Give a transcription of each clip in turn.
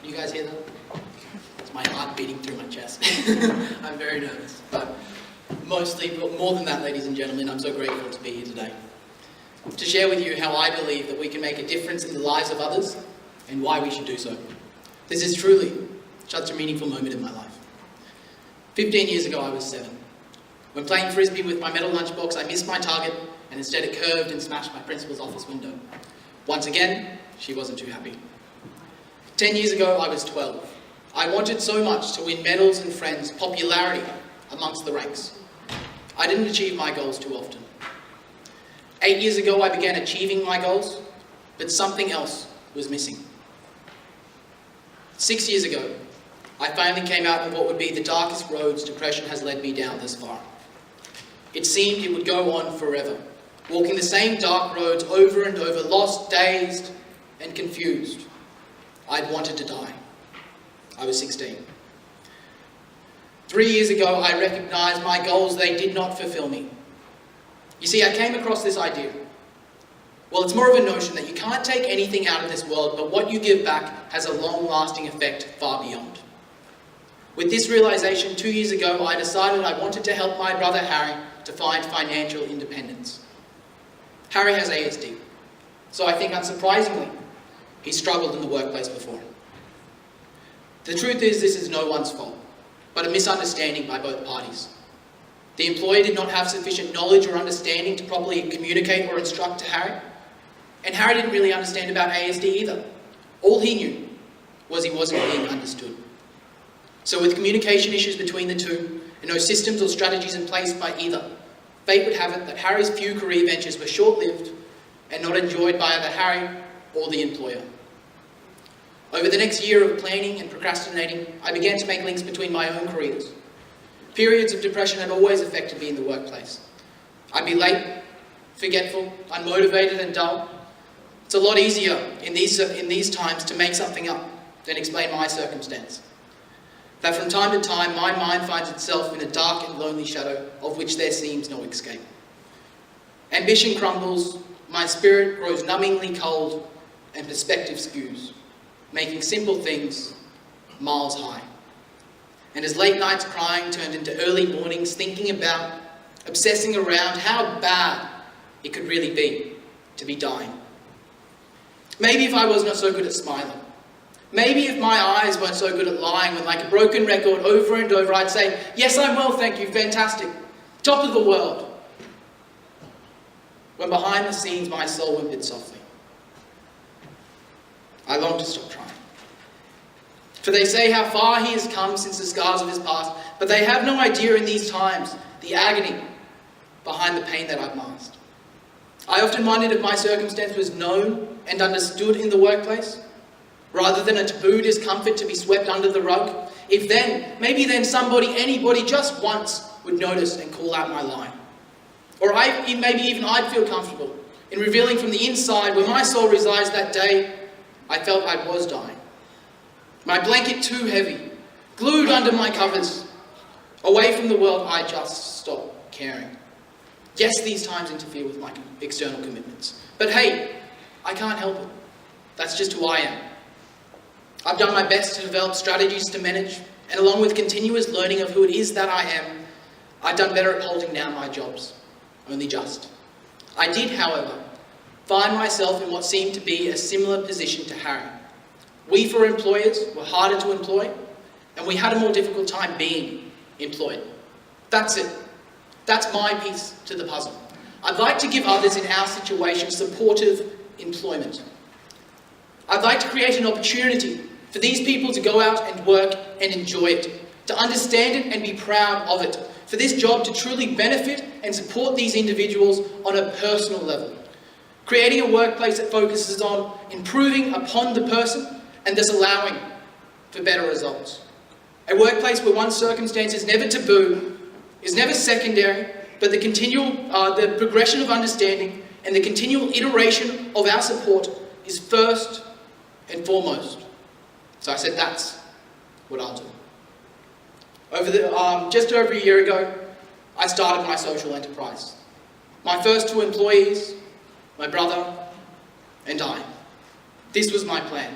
You guys hear that? It's my heart beating through my chest. I'm very nervous. But mostly, more than that, ladies and gentlemen, I'm so grateful to be here today. To share with you how I believe that we can make a difference in the lives of others and why we should do so. This is truly such a meaningful moment in my life. 15 years ago, I was 7. When playing frisbee with my metal lunchbox, I missed my target and instead it curved and smashed my principal's office window. Once again, she wasn't too happy. 10 years ago, I was 12. I wanted so much to win medals and friends, popularity amongst the ranks. I didn't achieve my goals too often. 8 years ago, I began achieving my goals, but something else was missing. 6 years ago, I finally came out of what would be the darkest roads depression has led me down this far. It seemed it would go on forever, walking the same dark roads over and over, lost, dazed, and confused. I'd wanted to die. I was 16. 3 years ago, I recognized my goals, they did not fulfill me. You see, I came across this idea. Well, it's more of a notion that you can't take anything out of this world, but what you give back has a long-lasting effect far beyond. With this realization, 2 years ago, I decided I wanted to help my brother Harry to find financial independence. Harry has ASD, so I think unsurprisingly, he struggled in the workplace before. The truth is, this is no one's fault, but a misunderstanding by both parties. The employer did not have sufficient knowledge or understanding to properly communicate or instruct to Harry, and Harry didn't really understand about ASD either. All he knew was he wasn't being understood. So with communication issues between the two, and no systems or strategies in place by either, fate would have it that Harry's few career ventures were short-lived and not enjoyed by either Harry or the employer. Over the next year of planning and procrastinating, I began to make links between my own careers. Periods of depression had always affected me in the workplace. I'd be late, forgetful, unmotivated and dull. It's a lot easier in these times to make something up than explain my circumstance. That from time to time my mind finds itself in a dark and lonely shadow of which there seems no escape. Ambition crumbles, my spirit grows numbingly cold, and perspective skews, making simple things miles high. And as late nights crying turned into early mornings thinking about, obsessing around how bad it could really be to be dying. Maybe if I was not so good at smiling. Maybe if my eyes weren't so good at lying when like a broken record over and over I'd say, yes, I'm well, thank you, fantastic, top of the world. When behind the scenes my soul whimpered softly. I longed to stop trying. For they say how far he has come since the scars of his past, but they have no idea in these times the agony behind the pain that I've masked. I often wondered if my circumstance was known and understood in the workplace, rather than a taboo discomfort to be swept under the rug. If then, maybe then somebody, anybody, just once would notice and call out my line. Or maybe even I'd feel comfortable in revealing from the inside where my soul resides that day, I felt I was dying. My blanket too heavy, glued under my covers. Away from the world, I just stopped caring. Yes, these times interfere with my external commitments. But hey, I can't help it. That's just who I am. I've done my best to develop strategies to manage, and along with continuous learning of who it is that I am, I've done better at holding down my jobs. Only just. I did, however, find myself in what seemed to be a similar position to Harry. We, for employers, were harder to employ, and we had a more difficult time being employed. That's it. That's my piece to the puzzle. I'd like to give others in our situation supportive employment. I'd like to create an opportunity for these people to go out and work and enjoy it, to understand it and be proud of it, for this job to truly benefit and support these individuals on a personal level. Creating a workplace that focuses on improving upon the person and thus allowing for better results. A workplace where one's circumstance is never taboo, is never secondary, but the progression of understanding and the continual iteration of our support is first and foremost. So I said, that's what I'll do. Just over a year ago, I started my social enterprise. My first 2 employees, my brother and I. This was my plan.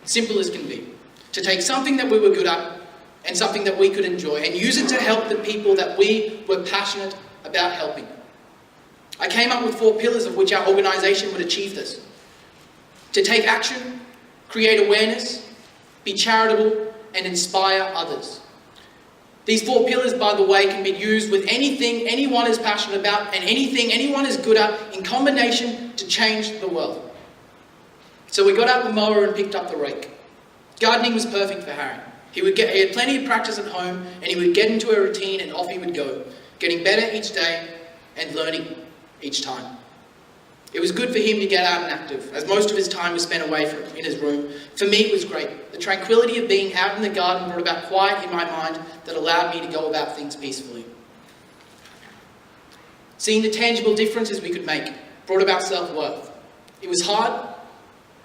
Simple as can be. to take something that we were good at and something that we could enjoy and use it to help the people that we were passionate about helping. I came up with 4 pillars of which our organisation would achieve this. To take action, create awareness, be charitable, and inspire others. These 4 pillars, by the way, can be used with anything anyone is passionate about and anything anyone is good at in combination to change the world. So we got out the mower and picked up the rake. Gardening was perfect for Harry. He had plenty of practice at home and he would get into a routine and off he would go, getting better each day and learning each time. It was good for him to get out and active, as most of his time was spent away in his room. For me, it was great. The tranquility of being out in the garden brought about quiet in my mind that allowed me to go about things peacefully. Seeing the tangible differences we could make brought about self-worth. It was hard,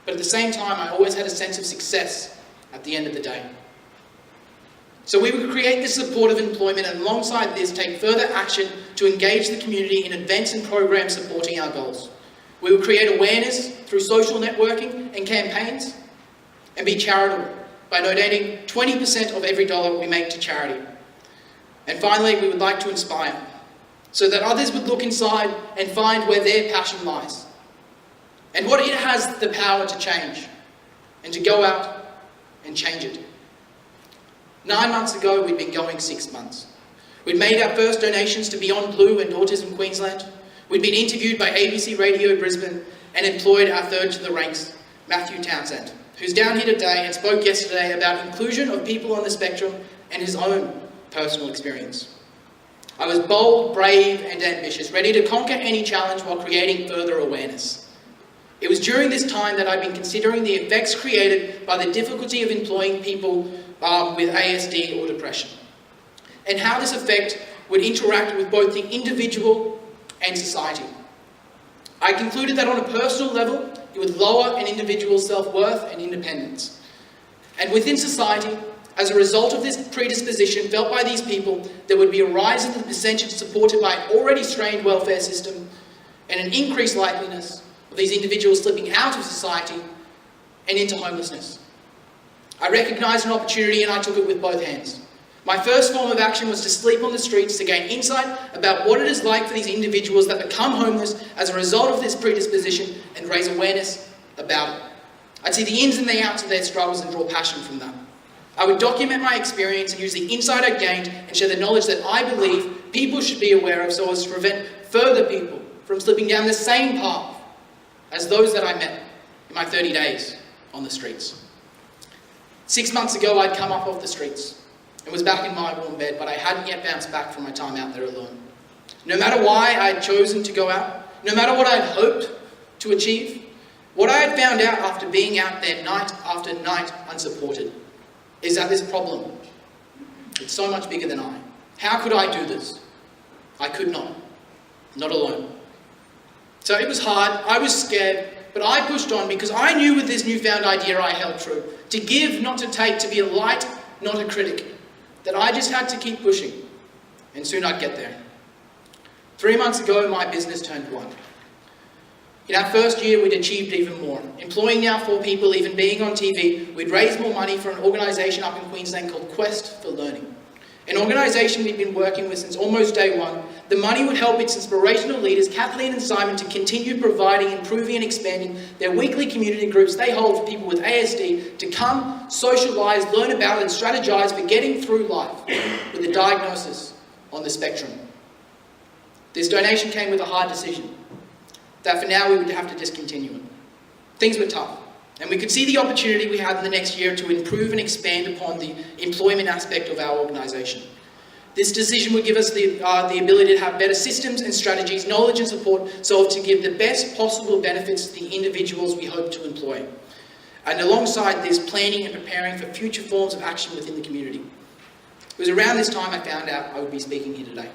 but at the same time, I always had a sense of success at the end of the day. So we would create this supportive employment and alongside this, take further action to engage the community in events and programs supporting our goals. We will create awareness through social networking and campaigns and be charitable by donating 20% of every dollar we make to charity. And finally, we would like to inspire so that others would look inside and find where their passion lies and what it has the power to change and to go out and change it. 9 months ago, we'd been going 6 months. We'd made our first donations to Beyond Blue and Autism Queensland. We'd been interviewed by ABC Radio Brisbane and employed our third to the ranks, Matthew Townsend, who's down here today and spoke yesterday about inclusion of people on the spectrum and his own personal experience. I was bold, brave and ambitious, ready to conquer any challenge while creating further awareness. It was during this time that I'd been considering the effects created by the difficulty of employing people with ASD or depression, and how this effect would interact with both the individual and society. I concluded that on a personal level, it would lower an individual's self-worth and independence. And within society, as a result of this predisposition felt by these people, there would be a rise in the percentage supported by an already strained welfare system and an increased likeliness of these individuals slipping out of society and into homelessness. I recognised an opportunity and I took it with both hands. My first form of action was to sleep on the streets to gain insight about what it is like for these individuals that become homeless as a result of this predisposition and raise awareness about it. I'd see the ins and the outs of their struggles and draw passion from that. I would document my experience and use the insight I gained and share the knowledge that I believe people should be aware of so as to prevent further people from slipping down the same path as those that I met in my 30 days on the streets. 6 months ago, I'd come up off the streets and was back in my warm bed, but I hadn't yet bounced back from my time out there alone. No matter why I had chosen to go out, no matter what I had hoped to achieve, what I had found out after being out there night after night unsupported is that this problem, it's so much bigger than I. How could I do this? I could not alone. So it was hard, I was scared, but I pushed on because I knew with this newfound idea I held true, to give, not to take, to be a light, not a critic, that I just had to keep pushing, and soon I'd get there. 3 months ago, my business turned one. In our first year, we'd achieved even more. Employing now 4 people, even being on TV, we'd raised more money for an organisation up in Queensland called Quest for Learning. An organisation we'd been working with since almost day one. The money would help its inspirational leaders, Kathleen and Simon, to continue providing, improving and expanding their weekly community groups they hold for people with ASD to come, socialise, learn about and strategise for getting through life with a diagnosis on the spectrum. This donation came with a hard decision, that for now we would have to discontinue it. Things were tough, and we could see the opportunity we had in the next year to improve and expand upon the employment aspect of our organisation. This decision would give us the ability to have better systems and strategies, knowledge and support, so as to give the best possible benefits to the individuals we hope to employ. And alongside this, planning and preparing for future forms of action within the community. It was around this time I found out I would be speaking here today.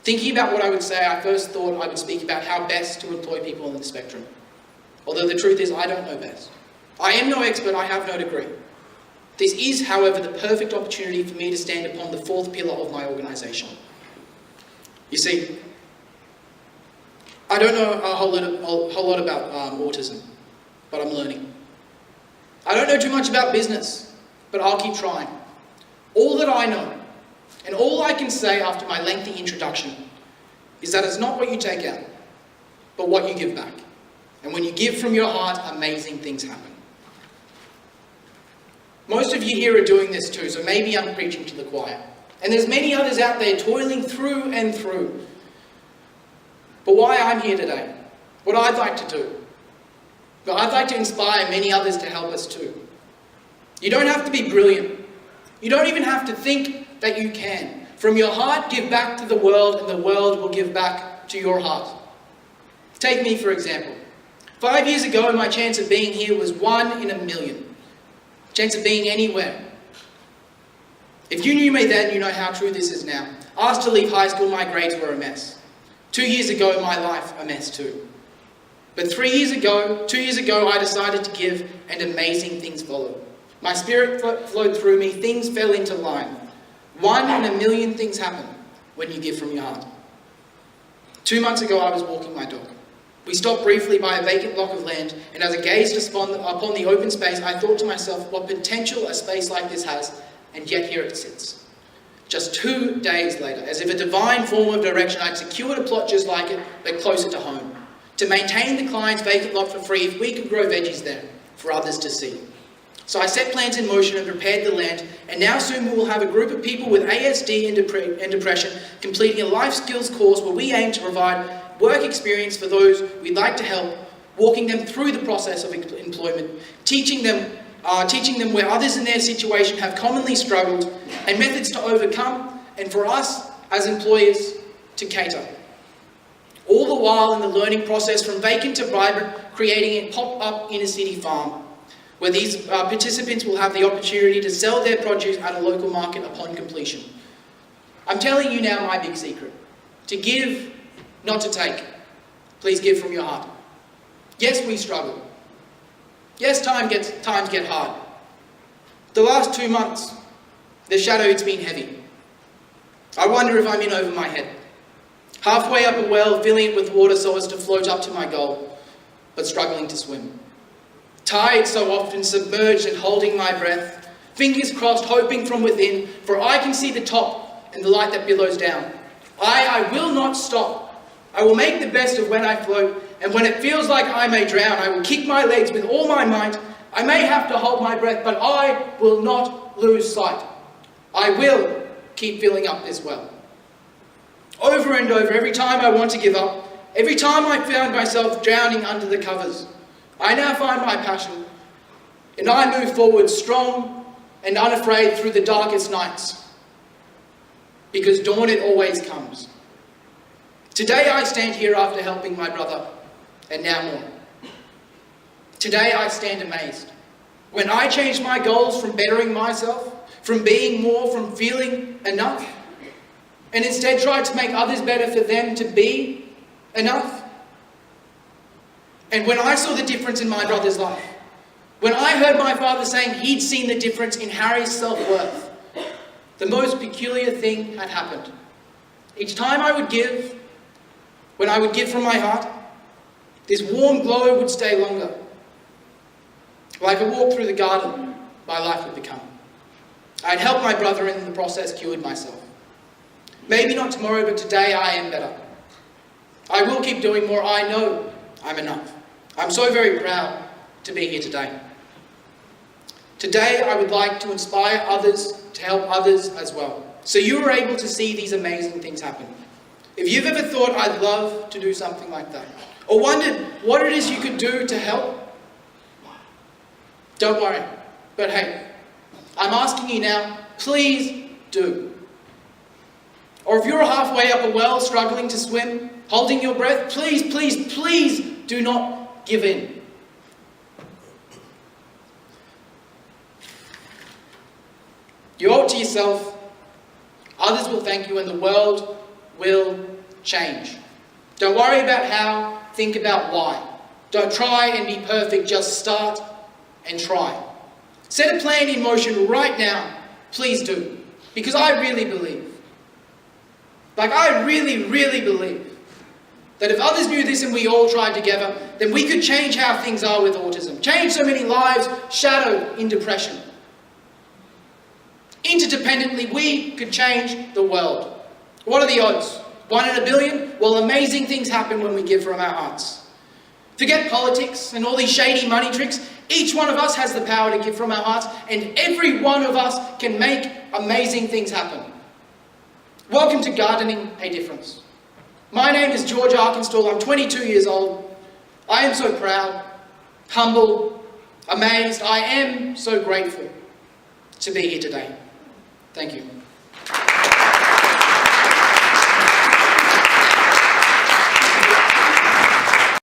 Thinking about what I would say, I first thought I would speak about how best to employ people on the spectrum. Although the truth is, I don't know best. I am no expert, I have no degree. This is, however, the perfect opportunity for me to stand upon the 4th pillar of my organisation. You see, I don't know a whole lot about autism, but I'm learning. I don't know too much about business, but I'll keep trying. All that I know, and all I can say after my lengthy introduction, is that it's not what you take out, but what you give back. And when you give from your heart, amazing things happen. Most of you here are doing this too, so maybe I'm preaching to the choir. And there's many others out there toiling through and through. But why I'm here today, what I'd like to do, but I'd like to inspire many others to help us too. You don't have to be brilliant. You don't even have to think that you can. From your heart, give back to the world, and the world will give back to your heart. Take me, for example. 5 years ago, my chance of being here was 1 in a million. Chance of being anywhere. If you knew me then, you know how true this is now. Asked to leave high school, my grades were a mess. 2 years ago, my life a mess too. But 2 years ago, I decided to give, and amazing things followed. My spirit flowed through me, things fell into line. 1 in a million things happen when you give from your heart. 2 months ago, I was walking my dog. We stopped briefly by a vacant block of land, and as I gazed upon the open space, I thought to myself what potential a space like this has, and yet here it sits. Just 2 days later, as if a divine form of direction, I'd secured a plot just like it, but closer to home. To maintain the client's vacant lot for free, if we could grow veggies there, for others to see. So I set plans in motion and prepared the land, and now soon we will have a group of people with ASD and depression completing a life skills course where we aim to provide work experience for those we'd like to help, walking them through the process of employment, teaching them where others in their situation have commonly struggled, and methods to overcome, and for us as employers to cater. All the while in the learning process from vacant to vibrant, creating a pop-up inner city farm, where these participants will have the opportunity to sell their produce at a local market upon completion. I'm telling you now my big secret. To give, not to take. Please give from your heart. Yes, we struggle. Yes, times get hard. The last 2 months, the shadow's been heavy. I wonder if I'm in over my head. Halfway up a well, filling it with water so as to float up to my goal, but struggling to swim. Tired so often, submerged and holding my breath, fingers crossed, hoping from within, for I can see the top and the light that billows down. I will not stop. I will make the best of when I float, and when it feels like I may drown, I will kick my legs with all my might. I may have to hold my breath, but I will not lose sight. I will keep filling up this well. Over and over, every time I want to give up, every time I found myself drowning under the covers, I now find my passion, and I move forward strong and unafraid through the darkest nights, because dawn it always comes. Today I stand here after helping my brother, and now more. Today I stand amazed. When I changed my goals from bettering myself, from being more, from feeling enough, and instead tried to make others better for them to be enough. And when I saw the difference in my brother's life, when I heard my father saying he'd seen the difference in Harry's self-worth, the most peculiar thing had happened. Each time I would give, when I would give from my heart, this warm glow would stay longer. Like a walk through the garden, my life would become. I'd helped my brother and in the process cured myself. Maybe not tomorrow, but today I am better. I will keep doing more. I know I'm enough. I'm so very proud to be here today. Today I would like to inspire others to help others as well, so you are able to see these amazing things happen. If you've ever thought I'd love to do something like that, or wondered what it is you could do to help, don't worry. But hey, I'm asking you now, please do. Or if you're halfway up a well, struggling to swim, holding your breath, please, please, please do not give in. You owe it to yourself, others will thank you, and the world will change. Don't worry about how, think about why. Don't try and be perfect, just start and try. Set a plan in motion right now, please do, because I really believe, I really, really believe That if others knew this and we all tried together, then we could change how things are with autism. Change so many lives shadowed in depression. Interdependently, we could change the world. What are the odds? 1 in a billion? Well, amazing things happen when we give from our hearts. Forget politics and all these shady money tricks. Each one of us has the power to give from our hearts, and every one of us can make amazing things happen. Welcome to Gardening a Difference. My name is George Arkenstall. I'm 22 years old. I am so proud, humble, amazed. I am so grateful to be here today. Thank you.